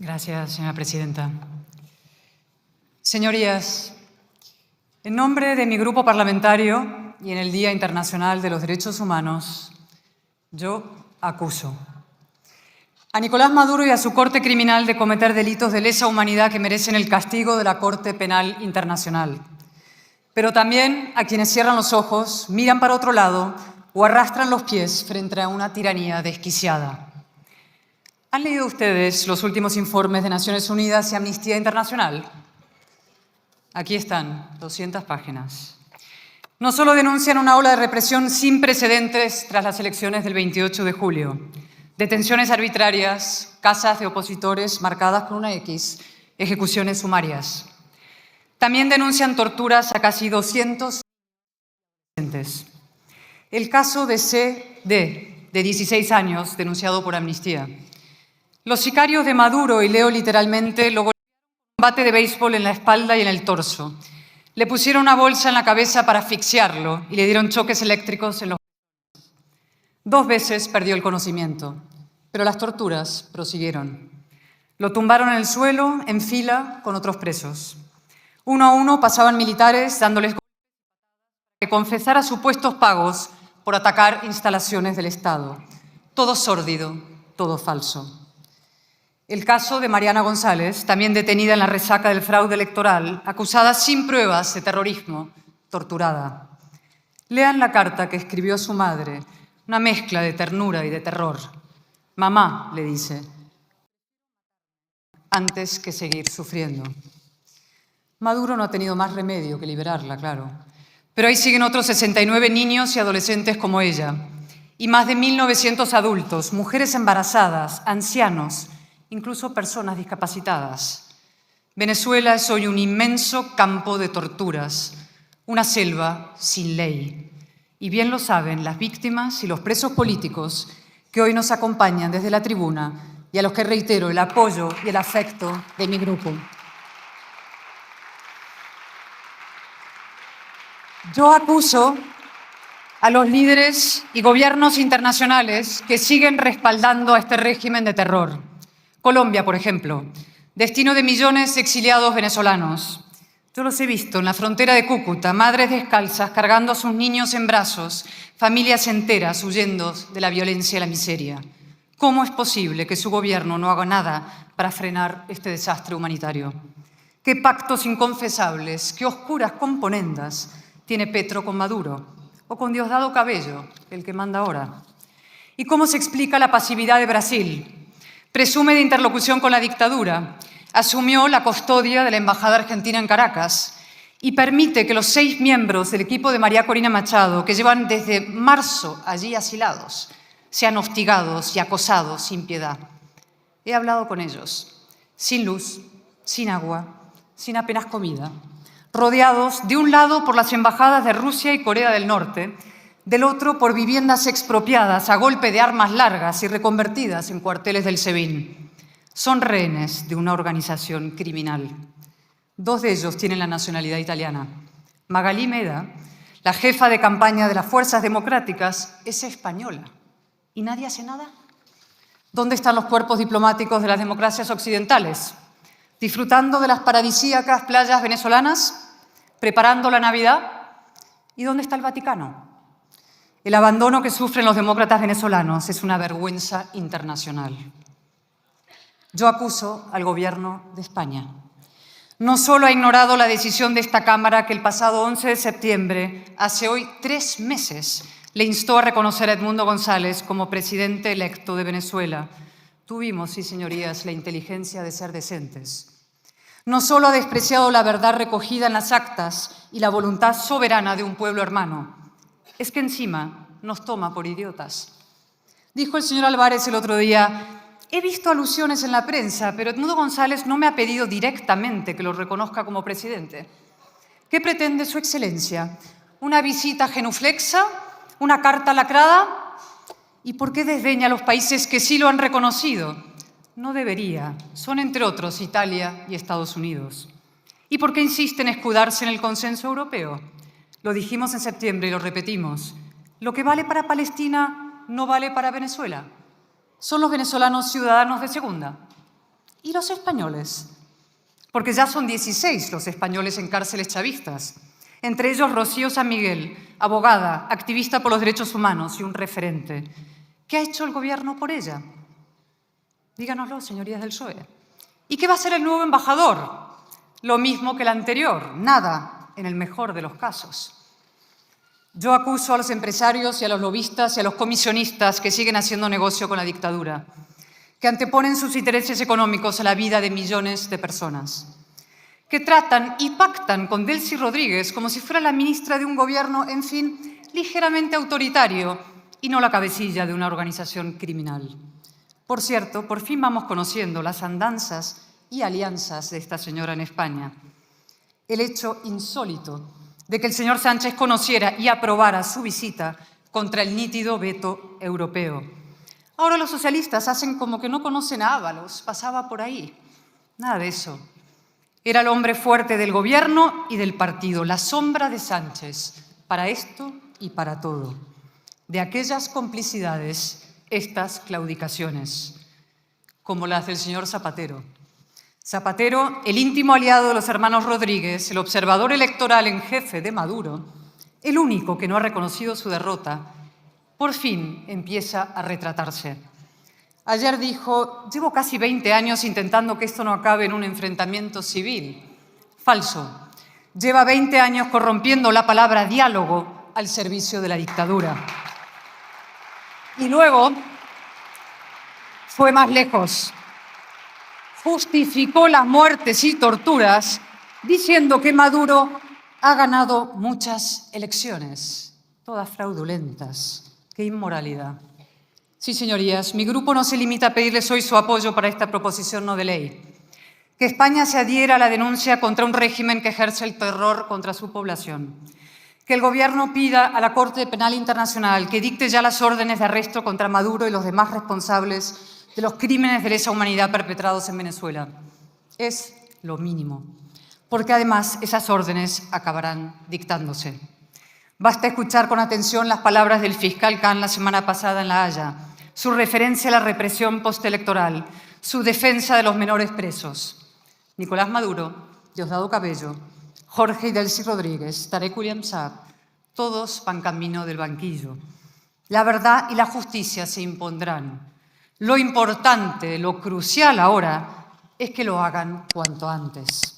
Gracias, señora presidenta. Señorías, en nombre de mi grupo parlamentario y en el Día Internacional de los Derechos Humanos, yo acuso a Nicolás Maduro y a su corte criminal de cometer delitos de lesa humanidad que merecen el castigo de la Corte Penal Internacional, pero también a quienes cierran los ojos, miran para otro lado o arrastran los pies frente a una tiranía desquiciada. ¿Han leído ustedes los últimos informes de Naciones Unidas y Amnistía Internacional? Aquí están, 200 páginas. No solo denuncian una ola de represión sin precedentes tras las elecciones del 28 de julio, detenciones arbitrarias, casas de opositores marcadas con una X, ejecuciones sumarias. También denuncian torturas a casi 200 adolescentes. El caso de C.D., de 16 años, denunciado por Amnistía. Los sicarios de Maduro, y leo literalmente, lo golpearon con un bate de béisbol en la espalda y en el torso. Le pusieron una bolsa en la cabeza para asfixiarlo y le dieron choques eléctricos en los ojos. 2 veces perdió el conocimiento, pero las torturas prosiguieron. Lo tumbaron en el suelo, en fila, con otros presos. Uno a uno pasaban militares dándoles golpes para que confesara supuestos pagos por atacar instalaciones del Estado. Todo sórdido, todo falso. El caso de Mariana González, también detenida en la resaca del fraude electoral, acusada sin pruebas de terrorismo, torturada. Lean la carta que escribió a su madre, una mezcla de ternura y de terror. Mamá, le dice, antes que seguir sufriendo. Maduro no ha tenido más remedio que liberarla, claro. Pero ahí siguen otros 69 niños y adolescentes como ella, y más de 1.900 adultos, mujeres embarazadas, ancianos, incluso personas discapacitadas. Venezuela es hoy un inmenso campo de torturas, una selva sin ley. Y bien lo saben las víctimas y los presos políticos que hoy nos acompañan desde la tribuna y a los que reitero el apoyo y el afecto de mi grupo. Yo acuso a los líderes y gobiernos internacionales que siguen respaldando a este régimen de terror. Colombia, por ejemplo, destino de millones de exiliados venezolanos. Yo los he visto en la frontera de Cúcuta, madres descalzas cargando a sus niños en brazos, familias enteras huyendo de la violencia y la miseria. ¿Cómo es posible que su gobierno no haga nada para frenar este desastre humanitario? ¿Qué pactos inconfesables, qué oscuras componendas tiene Petro con Maduro o con Diosdado Cabello, el que manda ahora? ¿Y cómo se explica la pasividad de Brasil? Presume de interlocución con la dictadura, asumió la custodia de la Embajada Argentina en Caracas y permite que los 6 miembros del equipo de María Corina Machado, que llevan desde marzo allí asilados, sean hostigados y acosados sin piedad. He hablado con ellos, sin luz, sin agua, sin apenas comida, rodeados de un lado por las embajadas de Rusia y Corea del Norte, del otro por viviendas expropiadas a golpe de armas largas y reconvertidas en cuarteles del SEBIN. Son rehenes de una organización criminal. 2 de ellos tienen la nacionalidad italiana. Magalí Meda, la jefa de campaña de las Fuerzas Democráticas, es española. ¿Y nadie hace nada? ¿Dónde están los cuerpos diplomáticos de las democracias occidentales? ¿Disfrutando de las paradisíacas playas venezolanas? ¿Preparando la Navidad? ¿Y dónde está el Vaticano? El abandono que sufren los demócratas venezolanos es una vergüenza internacional. Yo acuso al Gobierno de España. No solo ha ignorado la decisión de esta Cámara que el pasado 11 de septiembre, hace hoy 3 meses, le instó a reconocer a Edmundo González como presidente electo de Venezuela. Tuvimos, sí, señorías, la inteligencia de ser decentes. No solo ha despreciado la verdad recogida en las actas y la voluntad soberana de un pueblo hermano, es que encima nos toma por idiotas. Dijo el señor Álvarez el otro día, he visto alusiones en la prensa, pero Edmundo González no me ha pedido directamente que lo reconozca como presidente. ¿Qué pretende su excelencia? ¿Una visita genuflexa? ¿Una carta lacrada? ¿Y por qué desdeña a los países que sí lo han reconocido? No debería. Son, entre otros, Italia y Estados Unidos. ¿Y por qué insiste en escudarse en el consenso europeo? Lo dijimos en septiembre y lo repetimos. Lo que vale para Palestina no vale para Venezuela. ¿Son los venezolanos ciudadanos de segunda? ¿Y los españoles? Porque ya son 16 los españoles en cárceles chavistas, entre ellos Rocío San Miguel, abogada, activista por los derechos humanos y un referente. ¿Qué ha hecho el Gobierno por ella? Díganoslo, señorías del PSOE. ¿Y qué va a ser el nuevo embajador? Lo mismo que el anterior, nada, en el mejor de los casos. Yo acuso a los empresarios y a los lobistas y a los comisionistas que siguen haciendo negocio con la dictadura, que anteponen sus intereses económicos a la vida de millones de personas, que tratan y pactan con Delcy Rodríguez como si fuera la ministra de un gobierno, en fin, ligeramente autoritario y no la cabecilla de una organización criminal. Por cierto, por fin vamos conociendo las andanzas y alianzas de esta señora en España. El hecho insólito de que el señor Sánchez conociera y aprobara su visita contra el nítido veto europeo. Ahora los socialistas hacen como que no conocen a Ábalos, pasaba por ahí. Nada de eso. Era el hombre fuerte del gobierno y del partido, la sombra de Sánchez, para esto y para todo. De aquellas complicidades, estas claudicaciones, como las del señor Zapatero. Zapatero, el íntimo aliado de los hermanos Rodríguez, el observador electoral en jefe de Maduro, el único que no ha reconocido su derrota, por fin empieza a retratarse. Ayer dijo: llevo casi 20 años intentando que esto no acabe en un enfrentamiento civil. Falso. Lleva 20 años corrompiendo la palabra diálogo al servicio de la dictadura. Y luego fue más lejos. Justificó las muertes y torturas diciendo que Maduro ha ganado muchas elecciones, todas fraudulentas. ¡Qué inmoralidad! Sí, señorías, mi grupo no se limita a pedirles hoy su apoyo para esta proposición no de ley. Que España se adhiera a la denuncia contra un régimen que ejerce el terror contra su población. Que el Gobierno pida a la Corte Penal Internacional que dicte ya las órdenes de arresto contra Maduro y los demás responsables de los crímenes de lesa humanidad perpetrados en Venezuela. Es lo mínimo, porque además esas órdenes acabarán dictándose. Basta escuchar con atención las palabras del fiscal Khan la semana pasada en La Haya, su referencia a la represión postelectoral, su defensa de los menores presos. Nicolás Maduro, Diosdado Cabello, Jorge y Delcy Rodríguez, Tarek William Saab, todos van camino del banquillo. La verdad y la justicia se impondrán. Lo importante, lo crucial ahora, es que lo hagan cuanto antes.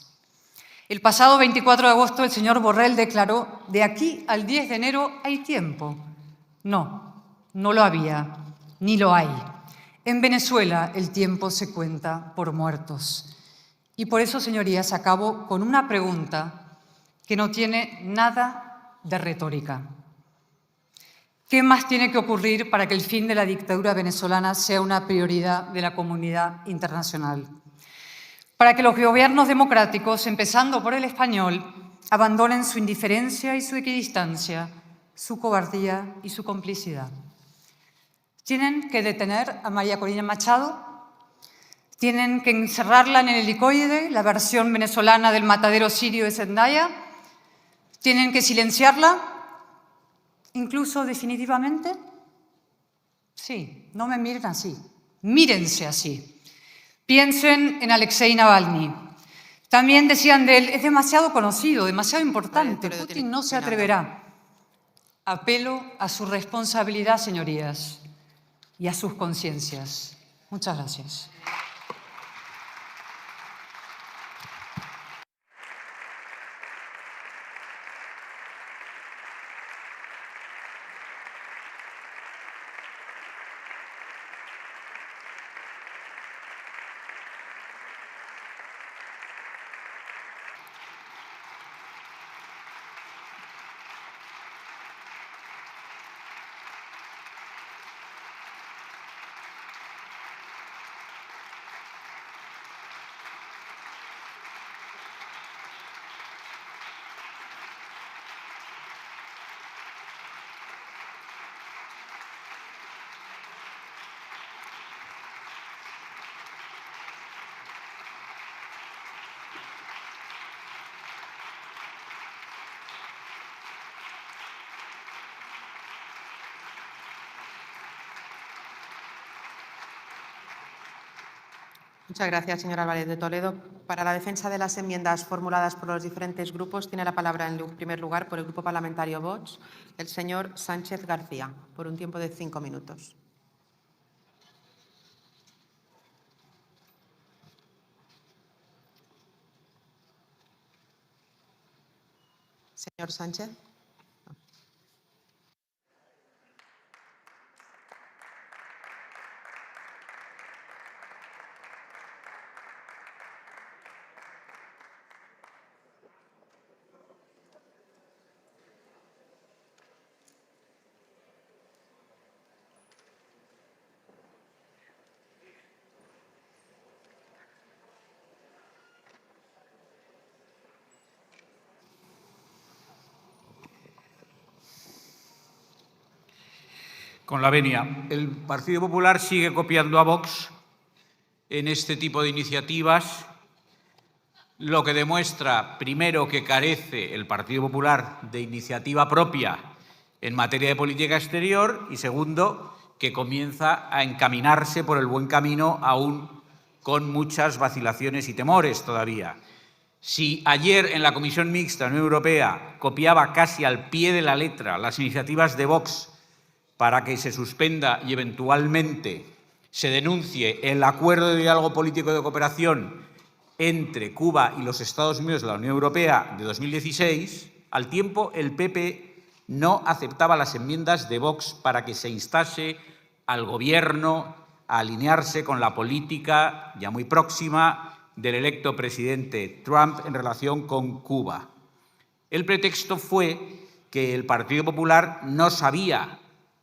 El pasado 24 de agosto el señor Borrell declaró: de aquí al 10 de enero hay tiempo. No, no lo había, ni lo hay. En Venezuela el tiempo se cuenta por muertos. Y por eso, señorías, acabo con una pregunta que no tiene nada de retórica. ¿Qué más tiene que ocurrir para que el fin de la dictadura venezolana sea una prioridad de la comunidad internacional? Para que los gobiernos democráticos, empezando por el español, abandonen su indiferencia y su equidistancia, su cobardía y su complicidad. Tienen que detener a María Corina Machado, tienen que encerrarla en el helicoide, la versión venezolana del matadero sirio de Zendaya, tienen que silenciarla, incluso definitivamente. Sí, no me miren así, mírense así. Piensen en Alexei Navalny. También decían de él: es demasiado conocido, demasiado importante, Putin no se atreverá. Apelo a su responsabilidad, señorías, y a sus conciencias. Muchas gracias. Muchas gracias, señor Álvarez de Toledo. Para la defensa de las enmiendas formuladas por los diferentes grupos, tiene la palabra en primer lugar por el Grupo Parlamentario Vox, el señor Sánchez García, por un tiempo de 5 minutos. Señor Sánchez. Con la venia. El Partido Popular sigue copiando a Vox en este tipo de iniciativas, lo que demuestra, primero, que carece el Partido Popular de iniciativa propia en materia de política exterior y, segundo, que comienza a encaminarse por el buen camino, aún con muchas vacilaciones y temores todavía. Si ayer en la Comisión Mixta Unión Europea copiaba casi al pie de la letra las iniciativas de Vox para que se suspenda y eventualmente se denuncie el acuerdo de diálogo político y de cooperación entre Cuba y los Estados Unidos de la Unión Europea de 2016, al tiempo el PP no aceptaba las enmiendas de Vox para que se instase al Gobierno a alinearse con la política ya muy próxima del electo presidente Trump en relación con Cuba. El pretexto fue que el Partido Popular no sabía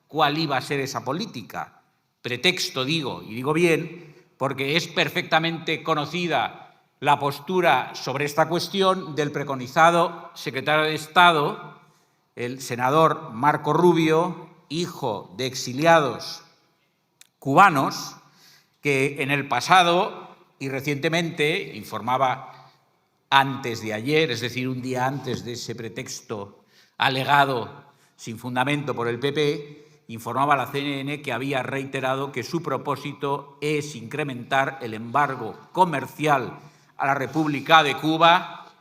cuál iba a ser esa política. Pretexto, digo, y digo bien, porque es perfectamente conocida la postura sobre esta cuestión del preconizado secretario de Estado, el senador Marco Rubio, hijo de exiliados cubanos, que en el pasado y recientemente informaba antes de ayer, es decir, un día antes de ese pretexto alegado sin fundamento por el PP, informaba a la CNN que había reiterado que su propósito es incrementar el embargo comercial a la República de Cuba,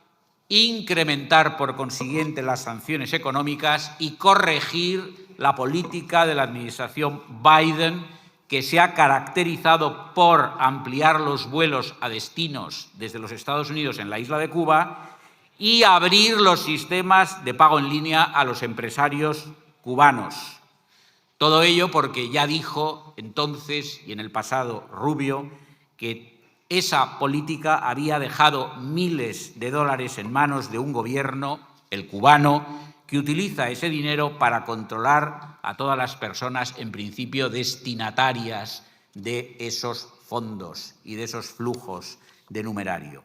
incrementar por consiguiente las sanciones económicas y corregir la política de la administración Biden, que se ha caracterizado por ampliar los vuelos a destinos desde los Estados Unidos en la isla de Cuba y abrir los sistemas de pago en línea a los empresarios cubanos. Todo ello porque ya dijo entonces y en el pasado Rubio que esa política había dejado miles de dólares en manos de un gobierno, el cubano, que utiliza ese dinero para controlar a todas las personas, en principio, destinatarias de esos fondos y de esos flujos de numerario.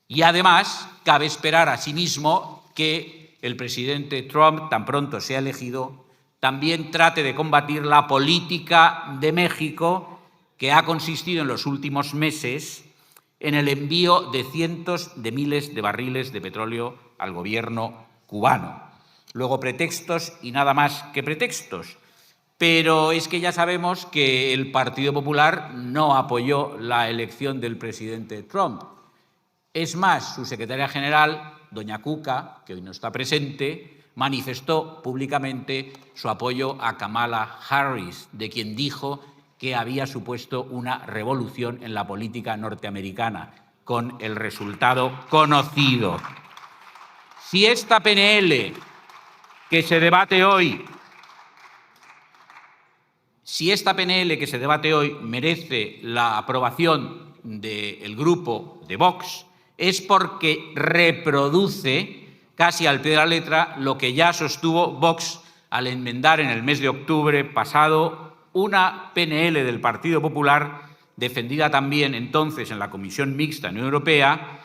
Y además, cabe esperar asimismo que el presidente Trump, tan pronto sea elegido, también trate de combatir la política de México, que ha consistido en los últimos meses en el envío de cientos de miles de barriles de petróleo al gobierno cubano. Luego, pretextos y nada más que pretextos. Pero es que ya sabemos que el Partido Popular no apoyó la elección del presidente Trump. Es más, su secretaria general, doña Cuca, que hoy no está presente, manifestó públicamente su apoyo a Kamala Harris, de quien dijo que había supuesto una revolución en la política norteamericana, con el resultado conocido. Si esta PNL que se debate hoy, merece la aprobación del grupo de Vox, es porque reproduce casi al pie de la letra lo que ya sostuvo Vox al enmendar en el mes de octubre pasado una PNL del Partido Popular, defendida también entonces en la Comisión Mixta Unión Europea,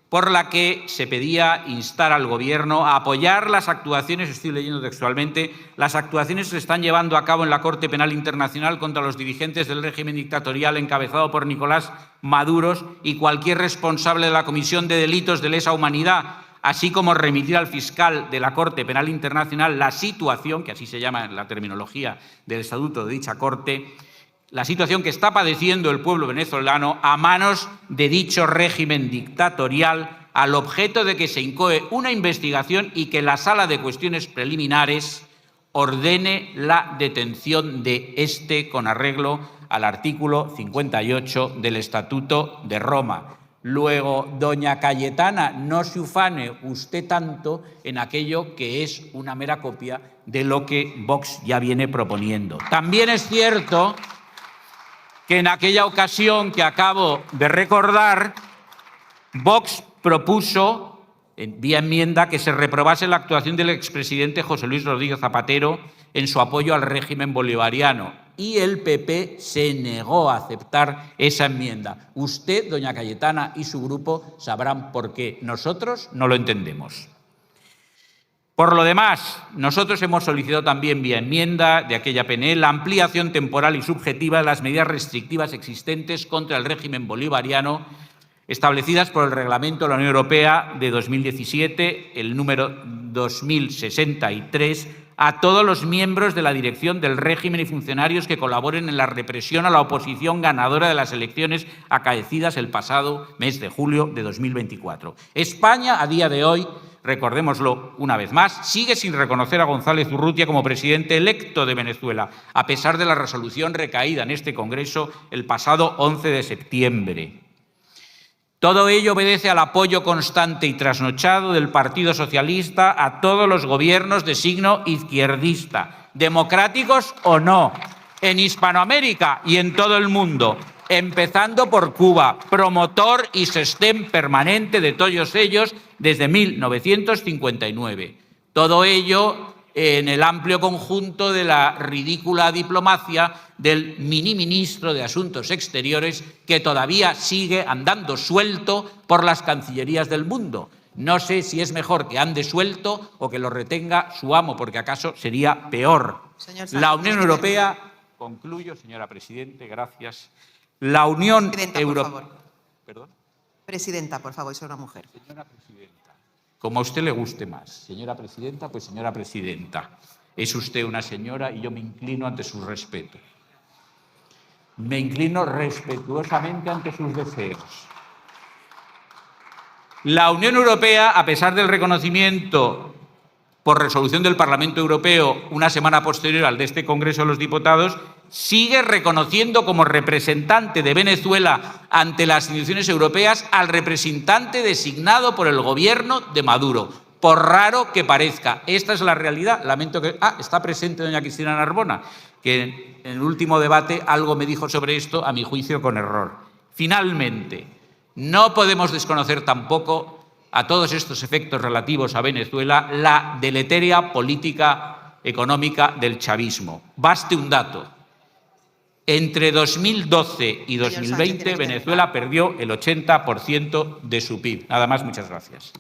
por la que se pedía instar al Gobierno a apoyar las actuaciones, estoy leyendo textualmente, las actuaciones que se están llevando a cabo en la Corte Penal Internacional contra los dirigentes del régimen dictatorial encabezado por Nicolás Maduro y cualquier responsable de la comisión de delitos de lesa humanidad, así como remitir al fiscal de la Corte Penal Internacional la situación, que así se llama en la terminología del estatuto de dicha Corte, la situación que está padeciendo el pueblo venezolano a manos de dicho régimen dictatorial, al objeto de que se incoe una investigación y que la Sala de Cuestiones Preliminares ordene la detención de este con arreglo al artículo 58 del Estatuto de Roma. Luego, doña Cayetana, no se ufane usted tanto en aquello que es una mera copia de lo que Vox ya viene proponiendo. También es cierto que en aquella ocasión que acabo de recordar, Vox propuso, vía enmienda, que se reprobase la actuación del expresidente José Luis Rodríguez Zapatero en su apoyo al régimen bolivariano. Y el PP se negó a aceptar esa enmienda. Usted, doña Cayetana, y su grupo sabrán por qué. Nosotros no lo entendemos. Por lo demás, nosotros hemos solicitado también vía enmienda de aquella PNL la ampliación temporal y subjetiva de las medidas restrictivas existentes contra el régimen bolivariano establecidas por el Reglamento de la Unión Europea de 2017, el número 2063, a todos los miembros de la dirección del régimen y funcionarios que colaboren en la represión a la oposición ganadora de las elecciones acaecidas el pasado mes de julio de 2024. España, a día de hoy, recordémoslo una vez más, sigue sin reconocer a González Urrutia como presidente electo de Venezuela, a pesar de la resolución recaída en este Congreso el pasado 11 de septiembre. Todo ello obedece al apoyo constante y trasnochado del Partido Socialista a todos los gobiernos de signo izquierdista, democráticos o no, en Hispanoamérica y en todo el mundo, empezando por Cuba, promotor y sostén permanente de todos ellos desde 1959. Todo ello en el amplio conjunto de la ridícula diplomacia del miniministro de Asuntos Exteriores, que todavía sigue andando suelto por las cancillerías del mundo. No sé si es mejor que ande suelto o que lo retenga su amo, porque acaso sería peor. La Unión Europea, concluyo, señora Presidente, gracias. La Unión Europea. ¿Perdón? Presidenta, por favor, soy una mujer. Señora Presidenta. Como a usted le guste más. Señora Presidenta, pues señora Presidenta. Es usted una señora y yo me inclino ante su respeto. Me inclino respetuosamente ante sus deseos. La Unión Europea, a pesar del reconocimiento por resolución del Parlamento Europeo una semana posterior al de este Congreso de los Diputados, sigue reconociendo como representante de Venezuela ante las instituciones europeas al representante designado por el gobierno de Maduro, por raro que parezca. Esta es la realidad. Lamento que... está presente doña Cristina Narbona, que en el último debate algo me dijo sobre esto, a mi juicio con error. Finalmente, no podemos desconocer tampoco a todos estos efectos relativos a Venezuela la deletérea política económica del chavismo. Baste un dato. Entre 2012 y 2020, Venezuela perdió el 80% de su PIB. Nada más, muchas gracias.